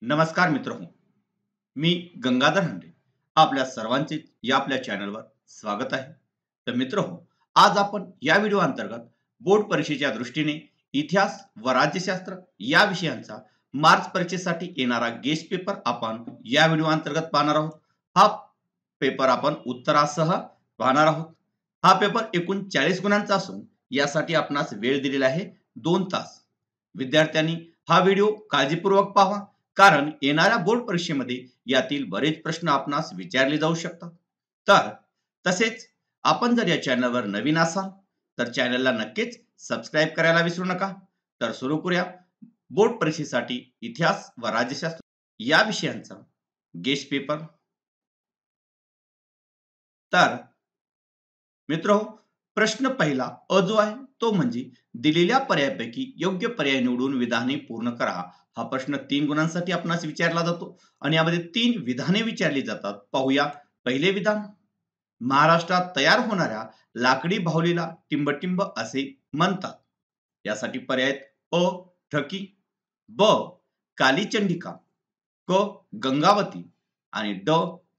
नमस्कार मित्रहो, मी गंगाधर हंडे आपल्या सर्वांचे या आपल्या चॅनलवर स्वागत आहे. तर मित्रहो, आज आपण या व्हिडिओ अंतर्गत बोर्ड परीक्षेच्या दृष्टीने इतिहास व राज्यशास्त्र या विषयांचा मार्च परीक्षेसाठी येणारा गेस्ट पेपर आपण या व्हिडिओ अंतर्गत पाहणार आहोत. हा पेपर आपण उत्तरासह पाहणार आहोत. हा पेपर एकूण 40 गुणांचा असून यासाठी आपणास वेळ दिलेला आहे 2 तास. विद्यार्थ्यांनी हा व्हिडिओ काळजीपूर्वक पाहा, कारण येणाऱ्या बोर्ड परीक्षेमध्ये यातील बरेच प्रश्न आपणास विचारले जाऊ शकतात. तर तसेच आपण जर या चॅनलवर नवीन असाल तर चॅनलला नक्कीच सबस्क्राईब करायला विसरू नका. तर सुरू करूया बोर्ड परीक्षेसाठी इतिहास व राज्यशास्त्र या विषयांचा गेस्ट पेपर. तर मित्रहो, प्रश्न पहिला अ जो आहे तो म्हणजे दिलेल्या पर्यायापैकी योग्य पर्याय निवडून विधाने पूर्ण करा. हा प्रश्न 3 गुणांसाठी आपणास विचारला जातो आणि यामध्ये 3 विधाने विचारली जातात. पाहूया पहिले विधान. महाराष्ट्रात तयार होणाऱ्या लाकडी बाहुलीला टिंबटिंब असे म्हणतात. यासाठी पर्याय अ ठकी, ब कालीचंडिका, क गंगावती आणि ड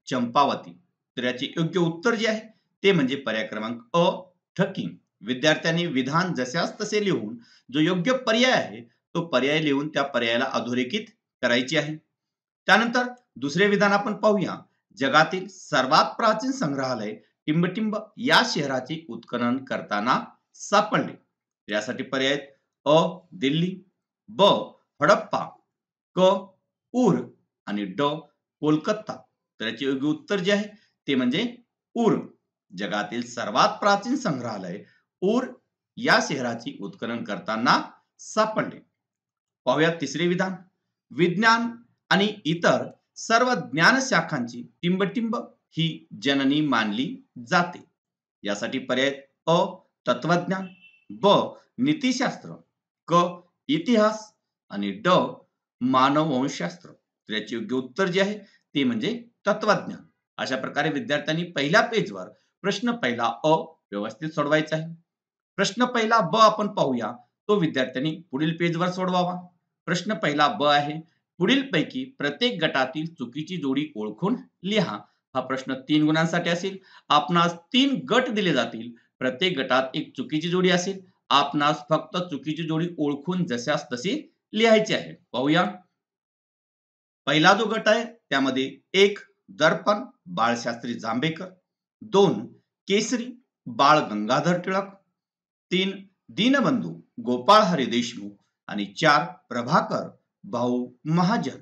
चंपावती. तर याचे योग्य उत्तर जे आहे ते म्हणजे पर्याय क्रमांक अ ठकी. विद्यार्थ्यांनी विधान जशास तसे लिहून जो योग्य पर्याय आहे तो पर्याय लिहून त्या पर्यायाला अधोरेखित करायची आहे. त्यानंतर दुसरे विधान आपण पाहूया. जगातील सर्वात प्राचीन संग्रहालय टिंबटिंब या शहराचे उत्खनन करताना सापडले. यासाठी पर्याय अ दिल्ली, ब हडप्पा, क उर आणि ड कोलकाता. तर याचे योग्य उत्तर जे आहे ते म्हणजे उर. जगातील सर्वात प्राचीन संग्रहालय उर या शहराची उत्खनन करताना सापडले. पाहूया तिसरे विधान. विज्ञान आणि इतर सर्व ज्ञान शाखांची टिंबटिंब ही जननी मानली जाते. यासाठी पर्याय अ तत्वज्ञान, ब नीतिशास्त्र, क इतिहास आणि ड मानववंशशास्त्र. तर याचे योग्य उत्तर जे आहे ते म्हणजे तत्वज्ञान. अशा प्रकारे विद्यार्थ्यांनी पहिल्या पेजवर प्रश्न पहिला अ व्यवस्थित सोडवायचा आहे. प्रश्न पहिला ब आपण पाहूया, तो विद्यार्थ्यांनी पुढील पेजवर सोडवावा. प्रश्न पहिला ब आहे. पुढीलपैकी प्रत्येक गटातील चुकीची जोडी ओळखून लिहा. हा प्रश्न 3 गुणांसाठी असेल. आपणास 3 गट दिले जातील. प्रत्येक गटात एक चुकीची जोडी असेल. आपणास फक्त चुकीची जोडी ओळखून जशास तशी लिहायची आहे. पाहूया. पहिला जो गट आहे त्यामध्ये 1 दर्पण बाळशास्त्री जांभेकर, 2 केसरी बाळ गंगाधर टिळक, 3 दीनबंधू गोपाळ हरी देशमुख आणि 4 प्रभाकर भाऊ महाजन.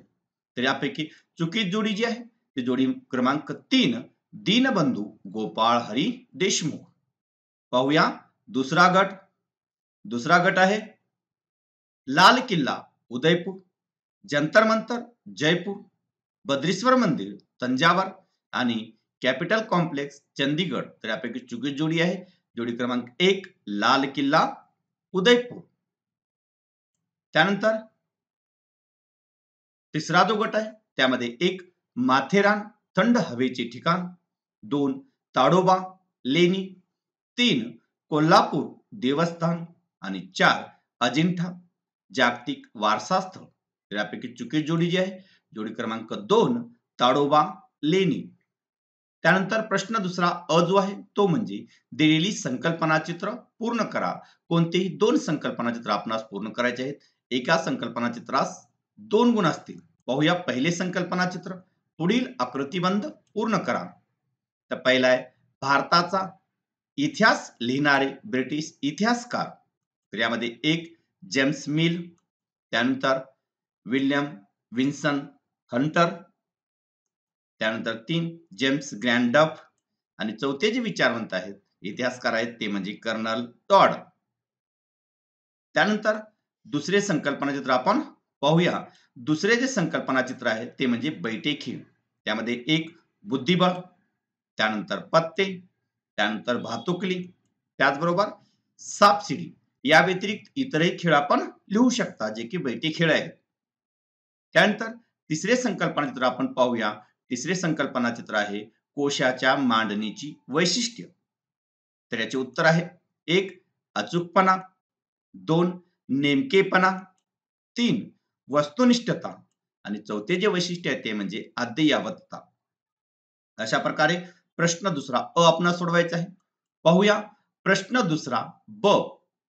तर यापैकी चुकीची जोडी जी आहे ती जोडी क्रमांक 3 दीनबंधू गोपाळ हरी देशमुख. पाहूया दुसरा गट. दुसरा गट आहे लाल किल्ला उदयपूर, जंतर मंतर जयपूर, बद्रेश्वर मंदिर तंजावर आणि कॅपिटल कॉम्प्लेक्स चंदीगड. तर यापैकी चुकीची जोडी आहे जोडी क्रमांक 1 लाल किल्ला उदयपूर. त्यानंतर तिसरा जो गट आहे त्यामध्ये 1 माथेरान थंड हवेचे ठिकाण, 2 ताडोबा लेणी, 3 कोल्हापूर देवस्थान आणि 4 अजिंठा जागतिक वारसा स्थळ. तर यापैकी चुकीची जोडी जी आहे जोडी क्रमांक 2 ताडोबा लेणी. त्यानंतर प्रश्न दुसरा अ जो आहे तो म्हणजे दिलेली संकल्पना चित्र पूर्ण करा. कोणतेही 2 संकल्पना चित्र आपणास पूर्ण करायचे आहेत. एका संकल्पना चित्रास 2 गुण असतील. पाहूया पहिले संकल्पना चित्र. पुढील आकृतिबंध पूर्ण करा. तर पहिला आहे भारताचा इतिहास लिहिणारे ब्रिटिश इतिहासकार. तर यामध्ये 1 जेम्स मिल, त्यानंतर विल्यम विन्सन हंटर, त्यानंतर 3 जेम्स ग्रँडफ आणि चौथे जे विचारवंत आहेत इतिहासकार आहेत ते म्हणजे कर्नल टॉड. त्यानंतर दुसरे संकल्पना चित्र आपण पाहूया. दुसरे जे संकल्पना चित्र आहे ते म्हणजे बैठे खेळ. त्यामध्ये 1 बुद्धिबळ, त्यानंतर पत्ते, त्यानंतर भातुकली, त्याचबरोबर सापशिडी. या व्यतिरिक्त इतरही खेळ आपण लिहू शकता जे की बैठे खेळ आहेत. त्यानंतर तिसरे संकल्पना चित्र आपण पाहूया. तिसरे संकल्पना चित्र आहे कोशाच्या मांडणीची वैशिष्ट्य. तर याचे उत्तर आहे 1 अचूकपणा, 2 नेमकेपणा, 3 वस्तुनिष्ठता आणि चौथे जे वैशिष्ट्य आहे ते म्हणजे अद्ययावतता. अशा प्रकारे प्रश्न दुसरा आपणास सोडवायचा आहे. पाहूया प्रश्न दुसरा ब.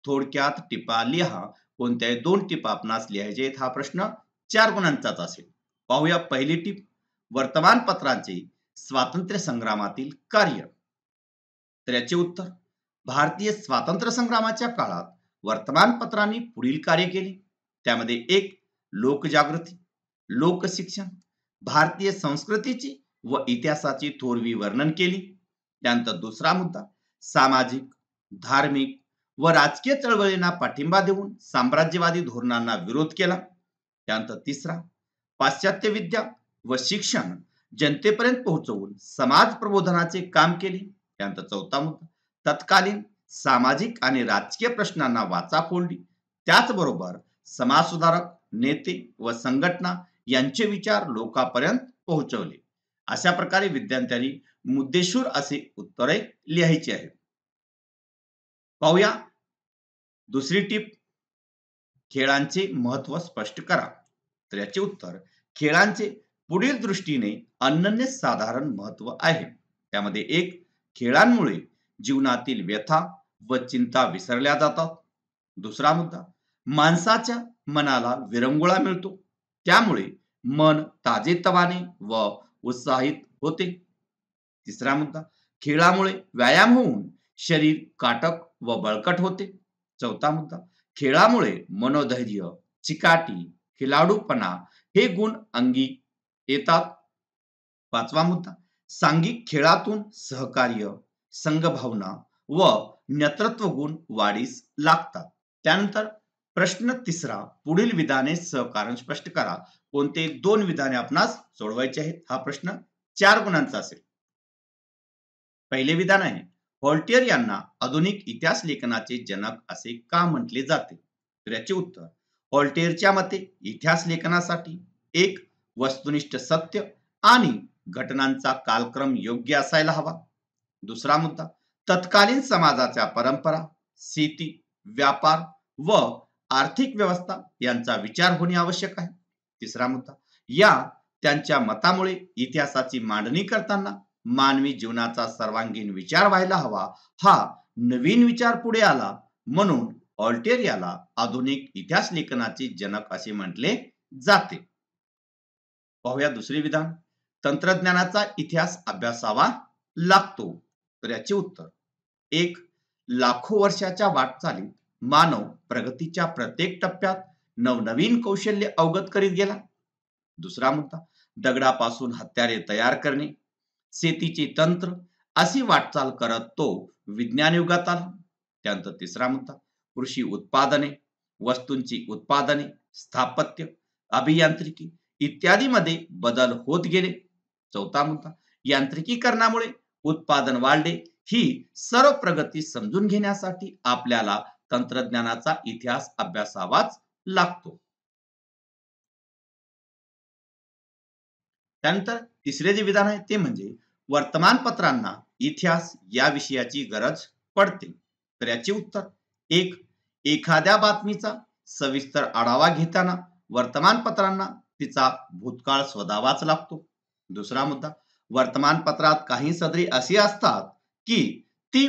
थोडक्यात टिपा लिहा. कोणत्याही 2 टिपा आपणास लिहायचे आहेत. हा प्रश्न 4 गुणांचाच असेल. पाहूया पहिली टिप वर्तमानपत्रांचे स्वातंत्र्य संग्रामातील कार्य. तर याचे उत्तर भारतीय स्वातंत्र्य संग्रामाच्या काळात वर्तमानपत्रांनी पुढील कार्य केले. त्यामध्ये एक लोकजागृती, लोकशिक्षण, भारतीय संस्कृतीची व इतिहासाची थोरवी वर्णन केली. त्यानंतर दुसरा मुद्दा सामाजिक, धार्मिक व राजकीय चळवळींना पाठिंबा देऊन साम्राज्यवादी धोरणांना विरोध केला. त्यानंतर तिसरा पाश्चात्य विद्या व शिक्षण जनतेपर्यंत पोहोचवून समाज प्रबोधनाचे काम केले. त्यानंतर चौथा मुद्दा तत्कालीन सामाजिक आणि राजकीय प्रश्नांना वाचा फोडली. त्याचबरोबर समाजसुधारक नेते व संघटना यांचे विचार लोकांपर्यंत पोहोचवले. अशा प्रकारे विद्यार्थ्यांनी मुद्देसूद असे उत्तरे लिहायची आहेत. पाहूया दुसरी टीप खेळांचे महत्व स्पष्ट करा. तर याचे उत्तर खेळांचे पुढील दृष्टीने अनन्य साधारण महत्व आहे. त्यामध्ये एक खेळांमुळे जीवनातील व्यथा व चिंता विसरल्या जातात. दुसरा मुद्दा माणसाच्या मनाला विरंगुळा मिळतो. त्यामुळे मन ताजेतवाने व उत्साहित होते. तिसरा मुद्दा खेळामुळे व्यायाम होऊन शरीर काटक व बळकट होते. चौथा मुद्दा खेळामुळे मनोधैर्य, चिकाटी, खिलाडूपणा हे गुण अंगी येतात. पाचवा मुद्दा सांघिक खेळातून सहकार्य, संघभावना व नेतृत्व गुण वाढीस लागतात. त्यानंतर प्रश्न तिसरा पुढील विधाने सहकारण स्पष्ट करा. कोणते 2 विधाने आपणास सोडवायचे आहेत. हा प्रश्न 4 गुणांचा असेल. पहिले विधान आहे व्हॉल्टेअर यांना आधुनिक इतिहास लेखनाचे जनक असे का म्हटले जाते. तर याचे उत्तर व्हॉल्टेअरच्या मते इतिहास लेखनासाठी एक वस्तुनिष्ठ सत्य आणि घटनांचा कालक्रम योग्य असायला हवा. दुसरा मुद्दा तत्कालीन समाजाच्या परंपरा, शेती, व्यापार व आर्थिक व्यवस्था यांचा विचार होणे आवश्यक आहे. तिसरा मुद्दा या त्यांच्या मतामुळे इतिहासाची मांडणी करताना मानवी जीवनाचा सर्वांगीण विचार व्हायला हवा. हा नवीन विचार पुढे आला म्हणून व्हॉल्टेअर याला आधुनिक इतिहास लेखनाचे जनक असे म्हटले जाते. पाहूया दुसरे विधान तंत्रज्ञानाचा इतिहास अभ्यासावा लागतो. तर याचे उत्तर एक लाखो वर्षाच्या वाटचालीत मानव प्रगतीच्या प्रत्येक टप्प्यात नवनवीन कौशल्य अवगत करीत गेला. दुसरा मुद्दा दगडापासून हत्यारे तयार करणे, शेतीचे तंत्र अशी वाटचाल करत तो विज्ञान युगात आला. त्यानंतर तिसरा मुद्दा कृषी उत्पादने, वस्तूंची उत्पादने, स्थापत्य, अभियांत्रिकी इत्यादी मध्ये बदल होत गेले. चौथा मुद्दा यांत्रिकीकरणामुळे उत्पादन वाढले. ही सर्व प्रगती समजून घेण्यासाठी आपल्याला तंत्रज्ञानाचा इतिहास अभ्यासावाच लागतो. त्यानंतर तिसरे जे विधान आहे ते म्हणजे वर्तमानपत्रांना इतिहास या विषयाची गरज पडते. तर याचे उत्तर एक एखाद्या बातमीचा सविस्तर आढावा घेताना वर्तमानपत्रांना तिचा भूतकाळ शोधावाच लागतो. दुसरा मुद्दा वर्तमानपत्रात काही सदरे अशी असतात की ती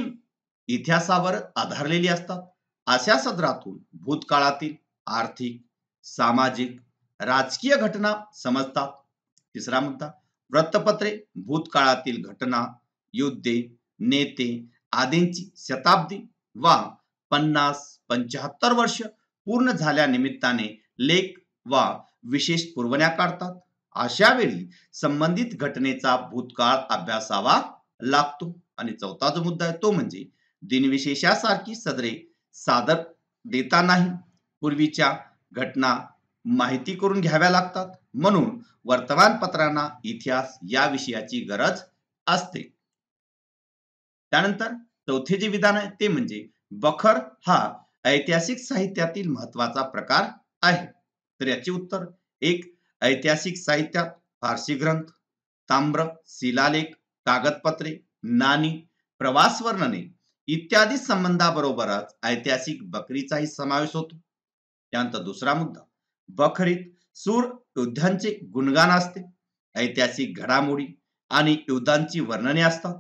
इतिहासावर आधारलेली असतात. अशा सदरातून भूतकाळातील आर्थिक, सामाजिक, राजकीय घटना समजतात. तिसरा मुद्दा वृत्तपत्रे भूतकाळातील घटना, युद्धे, नेते आदींची शताब्दी वा 50-75 वर्ष पूर्ण झाल्या निमित्ताने लेख वा विशेष पुरवण्या काढतात. अशा वेळी संबंधित घटनेचा भूतकाळ अभ्यासावा लागतो. आणि चौथा जो मुद्दा आहे तो म्हणजे दिनविशेषासारखी सदरे सादर देतानाही पूर्वीच्या घटना माहिती करून घ्याव्या लागतात. म्हणून वर्तमानपत्रांना इतिहास या विषयाची गरज असते. त्यानंतर चौथे जे विधान आहे ते म्हणजे बखर हा ऐतिहासिक साहित्यातील महत्वाचा प्रकार आहे. तर याचे उत्तर एक ऐतिहासिक साहित्यात फारसी ग्रंथ, ताम्र, शिलालेख, कागदपत्रे, नाणी, प्रवास वर्णने इत्यादी संबंधाबरोबरच ऐतिहासिक बखरीचाही समावेश होतो. त्यानंतर दुसरा मुद्दा बखरीत सूर योद्ध्यांचे गुणगान असते. ऐतिहासिक घडामोडी आणि युद्धांची वर्णने असतात.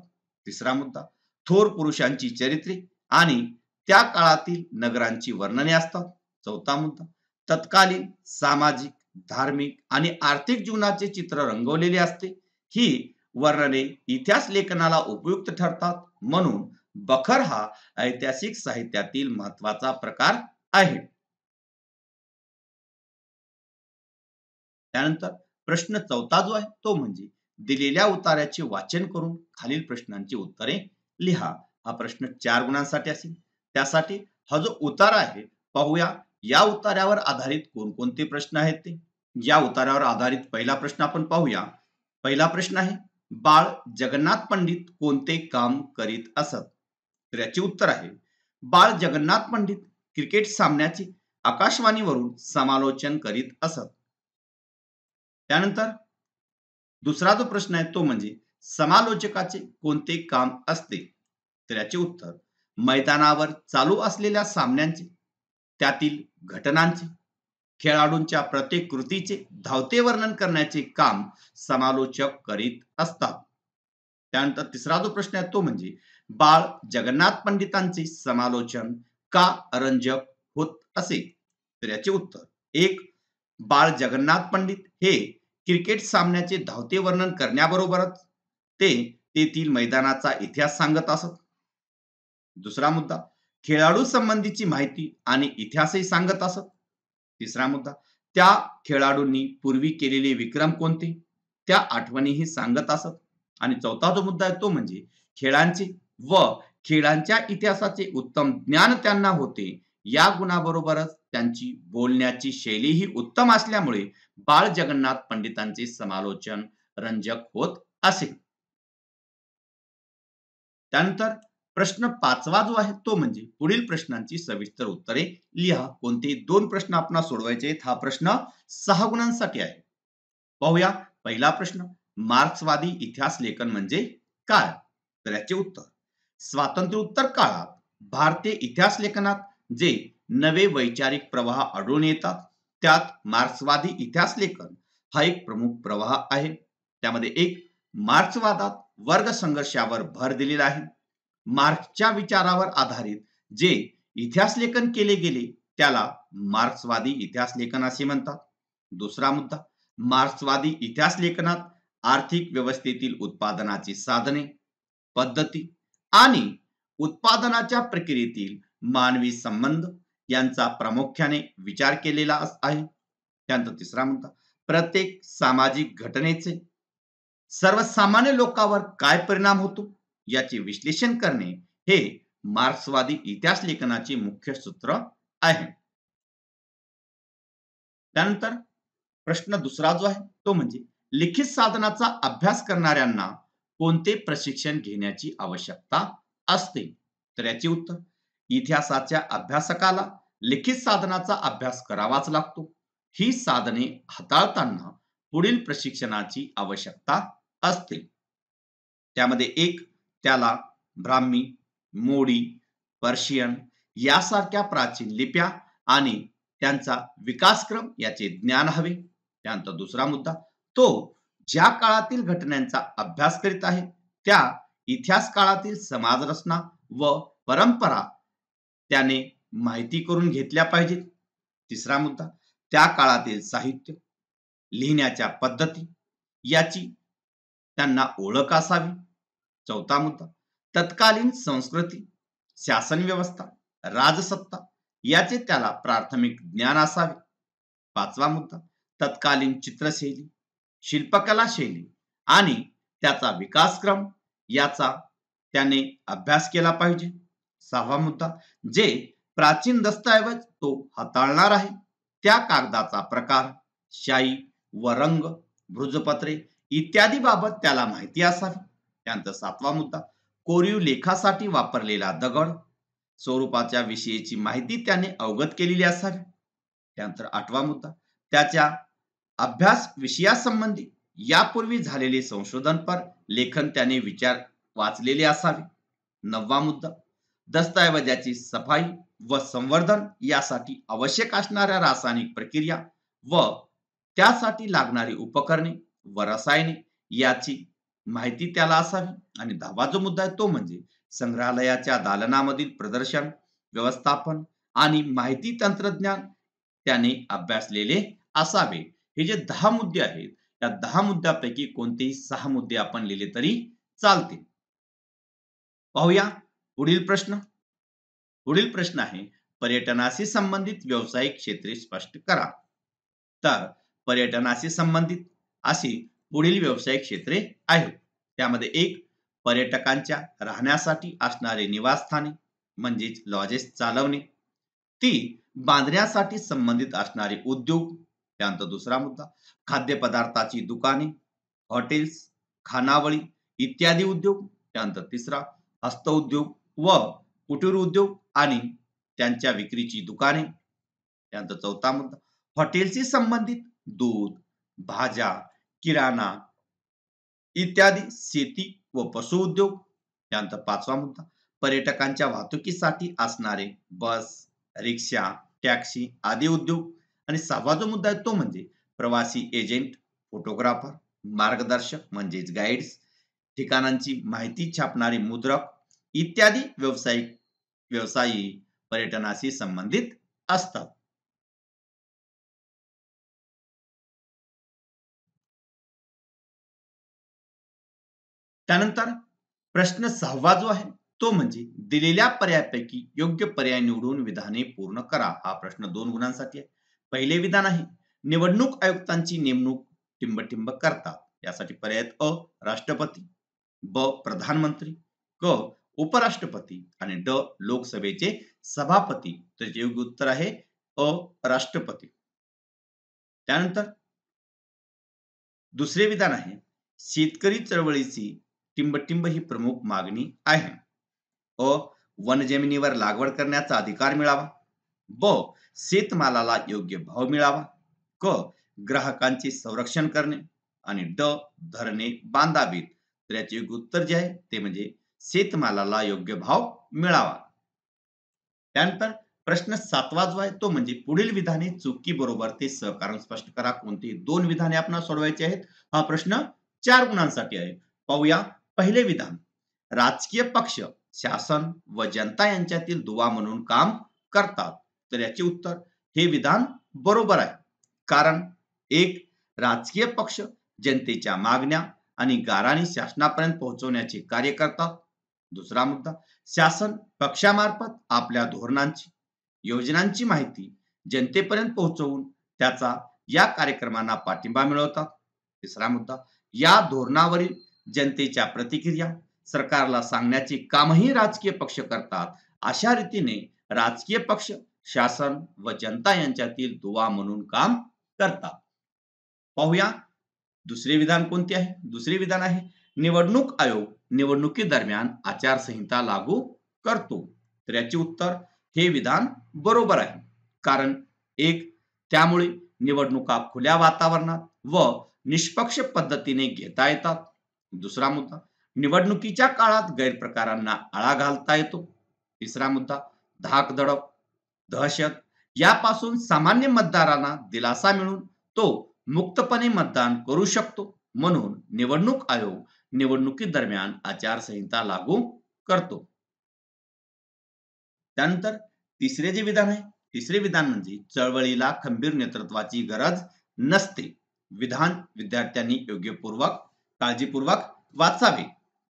तिसरा मुद्दा, थोर पुरुषांची चरित्रे आणि त्या काळातील नगरांची वर्णने असतात. चौथा मुद्दा, तत्कालीन सामाजिक, धार्मिक आणि आर्थिक जीवनाचे चित्र रंगवलेले असते. ही वर्णने इतिहास लेखनाला उपयुक्त ठरतात. म्हणून बखर हा ऐतिहासिक साहित्यातील महत्वाचा प्रकार आहे. त्यानंतर प्रश्न चौथा जो आहे तो म्हणजे दिलेल्या उतार्याचे वाचन करून खालील प्रश्नांची उत्तरे लिहा. हा प्रश्न 4 गुणांसाठी असेल. त्यासाठी हा जो उतारा आहे पाहूया, या उतार्यावर आधारित कोणकोणते प्रश्न आहेत ते. या उतार्यावर आधारित पहिला प्रश्न आपण पाहूया. पहिला प्रश्न आहे, बाळ जगन्नाथ पंडित कोणते काम करीत असत? तर याचे उत्तर आहे, बाळ जगन्नाथ पंडित क्रिकेट सामन्याचे आकाशवाणीवरून समालोचन करीत असत. त्यानंतर दुसरा जो प्रश्न आहे तो म्हणजे समालोचकाचे कोणते काम असते? तर याचे उत्तर, मैदानावर चालू असलेल्या सामन्यांचे, त्यातील घटनांचे, खेळाडूंच्या प्रत्येक कृतीचे धावते वर्णन करण्याचे काम समालोचक करीत असतात. त्यानंतर तिसरा जो प्रश्न आहे तो म्हणजे बाळ जगन्नाथ पंडितांचे समालोचन का रंजक होत असे? तर याचे उत्तर, एक, बाळ जगन्नाथ पंडित हे क्रिकेट सामन्याचे धावते वर्णन करण्याबरोबरच ते तेथील मैदानाचा इतिहास सांगत असत. दुसरा मुद्दा, खेळाडू संबंधीची माहिती आणि इतिहासही सांगत असत. तिसरा मुद्दा, त्या खेळाडूंनी पूर्वी केलेले विक्रम कोणते, त्या आठवणीही सांगत असत. आणि चौथा जो मुद्दा आहे तो म्हणजे खेळांचे व खेळांच्या इतिहासाचे उत्तम ज्ञान त्यांना होते. या गुणाबरोबरच त्यांची बोलण्याची शैलीही उत्तम असल्यामुळे बाळ जगन्नाथ पंडितांचे समालोचन रंजक होत असे. त्यानंतर प्रश्न पाचवा जो आहे तो म्हणजे पुढील प्रश्नांची सविस्तर उत्तरे लिहा. कोणते दोन प्रश्न आपणास सोडवायचे आहेत. हा प्रश्न 6 गुणांसाठी आहे. पाहूया पहिला प्रश्न, मार्क्सवादी इतिहास लेखन म्हणजे काय? तर याचे उत्तर, स्वातंत्र्योत्तर काळात भारतीय इतिहास लेखनात जे नवे वैचारिक प्रवाह आढळून येतात त्यात मार्क्सवादी इतिहास लेखन हा एक प्रमुख प्रवाह आहे. त्यामध्ये एक, मार्क्सवादात वर्ग संघर्षावर भर दिलेला आहे. मार्क्सच्या विचारावर आधारित जे इतिहास लेखन केले गेले त्याला मार्क्सवादी इतिहास लेखन असे म्हणतात. दुसरा मुद्दा, मार्क्सवादी इतिहास लेखनात आर्थिक व्यवस्थेतील उत्पादनाची साधने, पद्धती आणि उत्पादनाच्या प्रक्रियेतील मानवी संबंध यांचा प्रामुख्याने विचार केलेला आहे. त्यानंतर तिसरा मुद्दा, प्रत्येक सामाजिक घटनेचे सर्वसामान्य लोकांवर काय परिणाम होतो याचे विश्लेषण करणे हे मार्क्सवादी इतिहास लेखनाचे मुख्य सूत्र आहे. त्यानंतर प्रश्न दुसरा जो आहे तो म्हणजे लिखित साधनाचा अभ्यास करणाऱ्यांना कोणते प्रशिक्षण घेण्याची आवश्यकता असते? तर याचे उत्तर, इतिहासाच्या अभ्यासकाला लिखित साधनाचा अभ्यास करावाच लागतो. ही साधने हाताळताना पुढील प्रशिक्षणाची आवश्यकता असते. त्यामध्ये एक, त्याला ब्राह्मी, मोडी, पर्शियन यासारख्या प्राचीन लिप्या आणि त्यांचा विकासक्रम याचे ज्ञान हवे. त्यानंतर दुसरा मुद्दा, तो ज्या काळातील घटनांचा अभ्यास करीत आहे त्या इतिहास काळातील समाज रचना व परंपरा त्याने माहिती करून घेतल्या पाहिजेत. तिसरा मुद्दा, त्या काळातील साहित्य, लिहिण्याच्या पद्धती याची त्यांना ओळख असावी. चौथा मुद्दा, तत्कालीन संस्कृती, शासन व्यवस्था, राजसत्ता याचे त्याला प्राथमिक ज्ञान असावे. पाचवा मुद्दा, तत्कालीन चित्रशैली, शिल्पकला शैली आणि त्याचा विकासक्रम याचा त्याने अभ्यास केला पाहिजे. सहावा मुद्दा, जे प्राचीन दस्तऐवज तो हाताळणार आहे त्या कागदाचा प्रकार, शाई व रंग, भृजपत्रे इत्यादी बाबत त्याला माहिती असावी. त्यानंतर सातवा मुद्दा, कोरीव लेखासाठी वापरलेला दगड स्वरूपाच्या विषयीची माहिती त्याने अवगत केलेली असावी. त्यानंतर आठवा मुद्दा, त्याच्या अभ्यास विषयासंबंधी यापूर्वी झालेले संशोधनपर लेखन त्याने विचार वाचलेले असावे. नववा मुद्दा, दस्तऐवजाची सफाई व संवर्धन यासाठी आवश्यक असणाऱ्या रासायनिक प्रक्रिया व त्यासाठी लागणारी उपकरणे व रसायने याची माहिती त्याला असावी. आणि 10वा जो मुद्दा आहे तो म्हणजे संग्रहालयाच्या दालनामधील प्रदर्शन, व्यवस्थापन आणि माहिती तंत्रज्ञान त्याने अभ्यासलेले असावे. हे जे 10 मुद्दे आहेत, या 10 मुद्द्यापैकी कोणतेही 6 मुद्दे आपण लिहिले तरी चालतील. पाहूया पुढील प्रश्न. पुढील प्रश्न आहे, पर्यटनाशी संबंधित व्यावसायिक क्षेत्रे स्पष्ट करा. तर पर्यटनाशी संबंधित अशी पुढील व्यावसायिक क्षेत्रे आहेत. त्यामध्ये एक, पर्यटकांच्या राहण्यासाठी असणारे निवासस्थाने म्हणजेच लॉजेस चालवणे. ती बांधण्यासाठी संबंधित असणारे उद्योग. त्यानंतर दुसरा मुद्दा, खाद्यपदार्थाची दुकाने, हॉटेल्स, खानावळी इत्यादी उद्योग. त्यानंतर तिसरा, हस्तउद्योग व कुटीर उद्योग आणि त्यांच्या विक्रीची दुकाने. त्यानंतर चौथा मुद्दा, हॉटेलशी संबंधित दूध, भाज्या, किराणा इत्यादी शेती व पशु उद्योग. त्यानंतर पाचवा मुद्दा, पर्यटकांच्या वाहतुकीसाठी असणारे बस, रिक्षा, टॅक्सी आदी उद्योग. आणि सहावा जो मुद्दा आहे तो म्हणजे प्रवासी एजंट, फोटोग्राफर, मार्गदर्शक म्हणजेच गाईड्स, ठिकाणांची माहिती छापणारे मुद्रक इत्यादी व्यवसायी पर्यटनाशी संबंधित असतात. त्यानंतर प्रश्न 6वा जो आहे तो म्हणजे दिलेल्या पर्यायापैकी योग्य पर्याय निवडून विधाने पूर्ण करा. हा प्रश्न 2 गुणांसाठी आहे. पहिले विधान आहे, निवडणूक आयुक्तांची नेमणूक टिंबटिंब करतात. यासाठी पर्याय आहेत अ, राष्ट्रपती, ब, प्रधानमंत्री, क, उपराष्ट्रपती आणि ड, लोकसभेचे सभापती. तर योग्य उत्तर आहे अ, राष्ट्रपती. त्यानंतर दुसरे विधान आहे, शेतकरी चळवळीची टिंबटिंब ही प्रमुख मागणी आहे. अ, वनजमिनीवर लागवड करण्याचा अधिकार मिळावा, ब, शेतमालाला योग्य भाव मिळावा, क, ग्राहकांचे संरक्षण करणे आणि ड, धरणे बांधावीत. तर याचे योग्य उत्तर जे आहे ते म्हणजे शेतमालाला योग्य भाव मिळावा. त्यानंतर प्रश्न 7वा जो आहे तो म्हणजे पुढील विधाने चुकी बरोबर ते सहकारण स्पष्ट करा. कोणती 2 विधाने आपल्याला सोडवायची आहेत. हा प्रश्न 4 गुणांसाठी आहे. पाहूया पहिले विधान, राजकीय पक्ष शासन व जनता यांच्यातील दुवा म्हणून काम करतात. तर याचे उत्तर हे विधान बरोबर आहे. कारण एक, राजकीय पक्ष जनतेच्या मागण्या आणि गाऱ्हाणी शासनापर्यंत पोहोचवण्याचे कार्य करतात. दुसरा मुद्दा, शासन पक्षामार्फत आपल्या धोरणांची, योजनांची माहिती जनतेपर्यंत पोहोचवून त्याचा या कार्यक्रमांना पाठिंबा मिळवतात. तिसरा मुद्दा, या धोरणावरील जनतेच्या प्रतिक्रिया सरकारला सांगण्याचे कामही राजकीय पक्ष करतात. अशा रीतीने राजकीय पक्ष शासन व जनता यांच्यातील दुवा म्हणून काम करतात. पाहूया दुसरे विधान कोणते आहे. दुसरे विधान आहे, निवडणूक आयोग निवडणुकीदरम्यान आचारसंहिता लागू करतो. तर याचे उत्तर हे विधान बरोबर आहे. कारण एक, त्यामुळे निवडणुका खुल्या वातावरणात व निष्पक्ष पद्धतीने घेता येतात. दुसरा मुद्दा, निवडणुकीच्या काळात गैरप्रकारांना आळा घालता येतो. तिसरा मुद्दा, धाकधडक, दहशत यापासून सामान्य मतदारांना दिलासा मिळून तो मुक्तपणे मतदान करू शकतो. म्हणून निवडणूक आयोग निवडणुकीदरम्यान आचारसंहिता लागू करतो. त्यानंतर तिसरे जे विधान आहे, तिसरे विधान म्हणजे चळवळीला खंबीर नेतृत्वाची गरज नसते. विधान विद्यार्थ्यांनी योग्यपूर्वक काळजीपूर्वक वाचावे.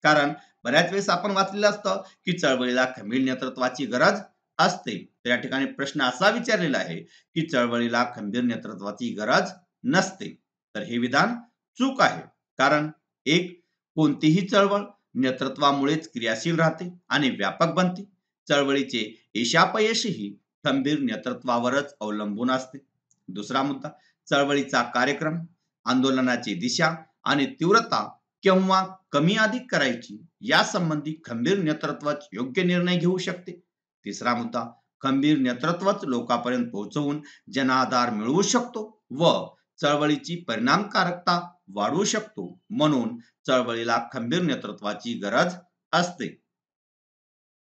कारण बऱ्याच वेळेस आपण वाचलेलं असतं की चळवळीला खंबीर नेतृत्वाची गरज असते. तर या ठिकाणी प्रश्न असा विचारलेला आहे की चळवळीला खंबीर नेतृत्वाची गरज नसते. तर हे विधान चूक आहे. कारण एक, कोणतीही चळवळ नेतृत्वामुळेच क्रियाशील राहते आणि व्यापक बनते. चळवळीचे यशापयशही खंबीर नेतृत्वावरच अवलंबून असते. दुसरा मुद्दा, चळवळीचा कार्यक्रम, आंदोलनाची दिशा आणि तीव्रता केव्हा कमी अधिक करायची यासंबंधी खंबीर नेतृत्वच योग्य निर्णय घेऊ शकते. तिसरा मुद्दा, खंबीर नेतृत्वच लोकांपर्यंत पोहोचवून जनाधार मिळवू शकतो व चळवळीची परिणामकारकता वाढवू शकतो. म्हणून चळवळीला खंबीर नेतृत्वाची गरज असते.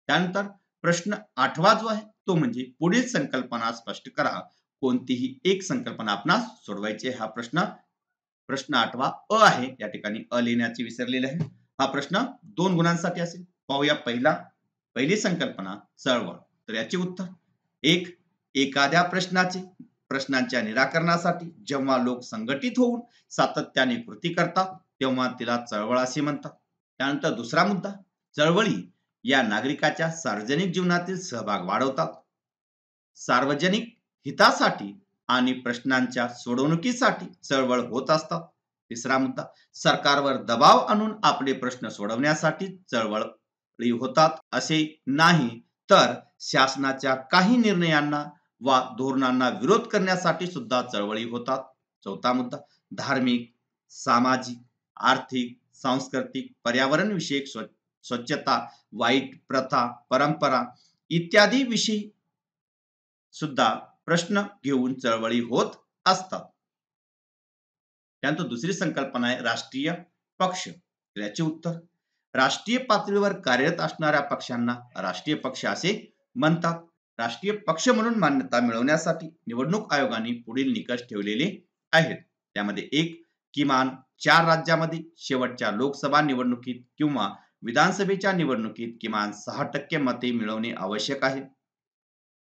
त्यानंतर प्रश्न 8वा जो आहे तो म्हणजे पुढील संकल्पना स्पष्ट करा. कोणतीही एक संकल्पना आपणास सोडवायची आहे. हा प्रश्न 8वा अ आहे. या ठिकाणी अ लिहिण्याचे विसरलेले आहे. हा प्रश्न 2 गुणांसाठी असेल. पाहूया पहिली संकल्पना चळवळ. तर याचे उत्तर एखाद्या प्रश्नांच्या निराकरणासाठी जेव्हा लोक संघटित होऊन सातत्याने कृती करतात तेव्हा तिला चळवळ असे म्हणतात. त्यानंतर दुसरा मुद्दा, चळवळी या नागरिकाच्या सार्वजनिक जीवनातील सहभाग वाढवतात. सार्वजनिक हितासाठी आणि प्रश्नांच्या सोडवणुकीसाठी चळवळ होत असतात. तिसरा मुद्दा, सरकारवर दबाव आणून आपले प्रश्न सोडवण्यासाठी चळवळी होतात असे नाही, तर शासनाच्या काही निर्णयांना वा धोरणांना विरोध करण्यासाठी सुद्धा चळवळी होतात. चौथा मुद्दा, धार्मिक, सामाजिक, आर्थिक, सांस्कृतिक, पर्यावरण विषयक स्वच्छता, वाईट प्रथा, परंपरा इत्यादी विषयी सुद्धा प्रश्न घेऊन चळवळी होत असतात. त्यानंतर दुसरी संकल्पना आहे राष्ट्रीय पक्ष. याचे उत्तर, राष्ट्रीय पातळीवर कार्यरत असणाऱ्या पक्षांना राष्ट्रीय पक्ष असे म्हणतात. राष्ट्रीय पक्ष म्हणून मान्यता मिळवण्यासाठी निवडणूक आयोगाने पुढील निकष ठेवलेले आहेत. त्यामध्ये किमान 4 राज्यामध्ये शेवटच्या लोकसभा निवडणुकीत किंवा विधानसभेच्या निवडणुकीत किमान 6% मते मिळवणे आवश्यक आहे,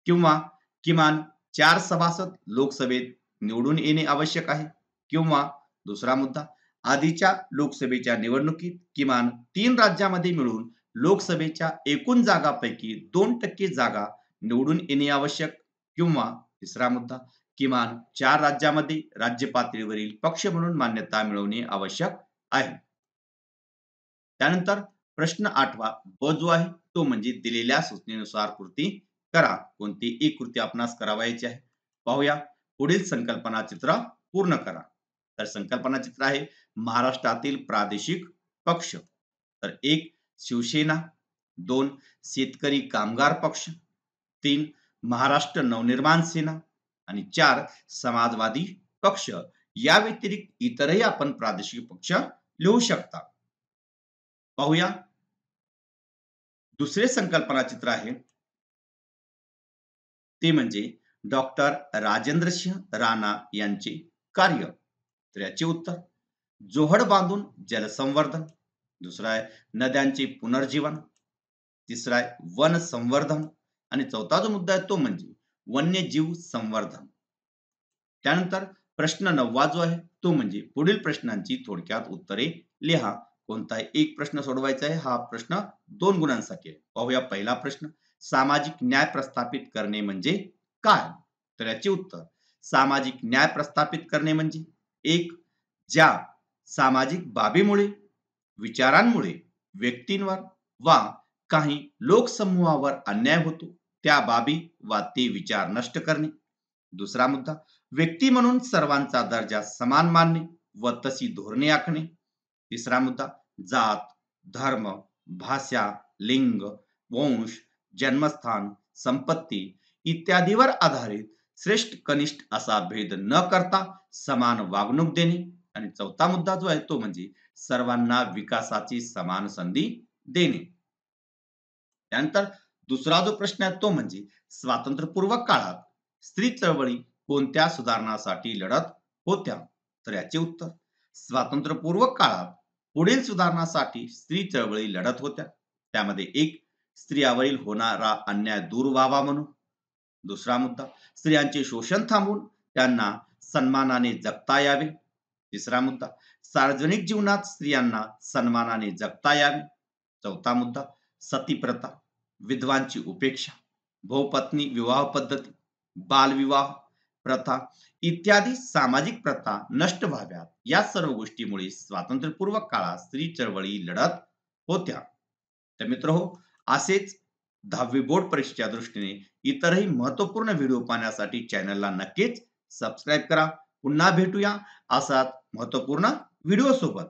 किंवा किमान 4 सभासद लोकसभेत निवडून येणे आवश्यक आहे, किंवा दुसरा मुद्दा, आधीच्या लोकसभेच्या निवडणुकीत किमान 3 राज्यामध्ये मिळून लोकसभेच्या एकूण जागांपैकी 2% जागा निवडून येणे आवश्यक, किंवा तिसरा मुद्दा, किमान 4 राज्यामध्ये राज्य पातळीवरील पक्ष म्हणून मान्यता मिळवणे आवश्यक आहे. त्यानंतर प्रश्न 8वा ब जो आहे तो म्हणजे दिलेल्या सूचनेनुसार कृती करा. कोणती एक कृती आपणास करावयाची आहे. पाहूया, पुढील संकल्पना चित्र पूर्ण करा. तर संकल्पना चित्र आहे महाराष्ट्रातील प्रादेशिक पक्ष. तर 1 शिवसेना, 2 शेतकरी कामगार पक्ष, 3 महाराष्ट्र नवनिर्माण सेना आणि 4 समाजवादी पक्ष. या व्यतिरिक्त इतरही आपण प्रादेशिक पक्ष लिहू शकता. पाहूया, दुसरे संकल्पना चित्र आहे ते म्हणजे डॉक्टर राजेंद्र सिंह राणा यांचे कार्य. तर याचे उत्तर, जोहड बांधून जलसंवर्धन, दुसरा आहे नद्यांचे पुनर्जीवन, तिसरा आहे वन संवर्धन आणि चौथा जो मुद्दा आहे तो म्हणजे वन्यजीव संवर्धन. त्यानंतर प्रश्न 9वा जो आहे तो म्हणजे पुढील प्रश्नांची थोडक्यात उत्तरे लिहा. कोणताही एक प्रश्न सोडवायचा आहे. हा प्रश्न 2 गुणांसाठी आहे. पाहूया पहिला प्रश्न, सामाजिक न्याय प्रस्थापित करणे म्हणजे काय. तर याचे उत्तर, सामाजिक न्याय प्रस्थापित करणे म्हणजे 1 ज्या सामाजिक बाबीमुळे, विचारांमुळे व्यक्तींवर वा काही लोकसमूहावर अन्याय होतो त्या बाबी वा ते विचार नष्ट करणे. दुसरा मुद्दा, व्यक्ती म्हणून सर्वांचा दर्जा समान मानणे व तशी धोरणे आखणे. तिसरा मुद्दा, जात, धर्म, भाषा, लिंग, वंश, जन्मस्थान, संपत्ती इत्यादीवर आधारित श्रेष्ठ कनिष्ठ असा भेद न करता समान वागणूक देणे. आणि चौथा मुद्दा जो आहे तो म्हणजे सर्वांना विकासाची समान संधी देणे. त्यानंतर दुसरा जो प्रश्न आहे तो म्हणजे स्वातंत्र्यपूर्व काळात स्त्री चळवळी कोणत्या सुधारणासाठी लढत होत्या. तर याचे उत्तर, स्वातंत्र्यपूर्व काळात पुढील सुधारणासाठी स्त्री चळवळी लढत होत्या. त्यामध्ये 1 स्त्रियावरील होणारा अन्याय दूर व्हावा म्हणून. दुसरा मुद्दा, स्त्रियांचे शोषण थांबवून त्यांना सन्मानाने जगता यावे. तिसरा मुद्दा, सार्वजनिक जीवनात स्त्रियांना सन्मानाने जगता यावे. चौथा मुद्दा, सती प्रथा, विधवांची उपेक्षा, बहुपत्नी विवाह पद्धती, बालविवाह प्रथा इत्यादी सामाजिक प्रथा नष्ट व्हाव्यात. या सर्व गोष्टीमुळे स्वातंत्र्यपूर्व काळात स्त्री चळवळी लढत होत्या. तर मित्रहो, असेच 10वी बोर्ड परीक्षेच्या दृष्टीने इतरही महत्त्वपूर्ण व्हिडिओ पाहण्यासाठी चॅनलला नक्कीच सबस्क्राईब करा. पुन्हा भेटूया असाच महत्त्वपूर्ण व्हिडिओ सोबत.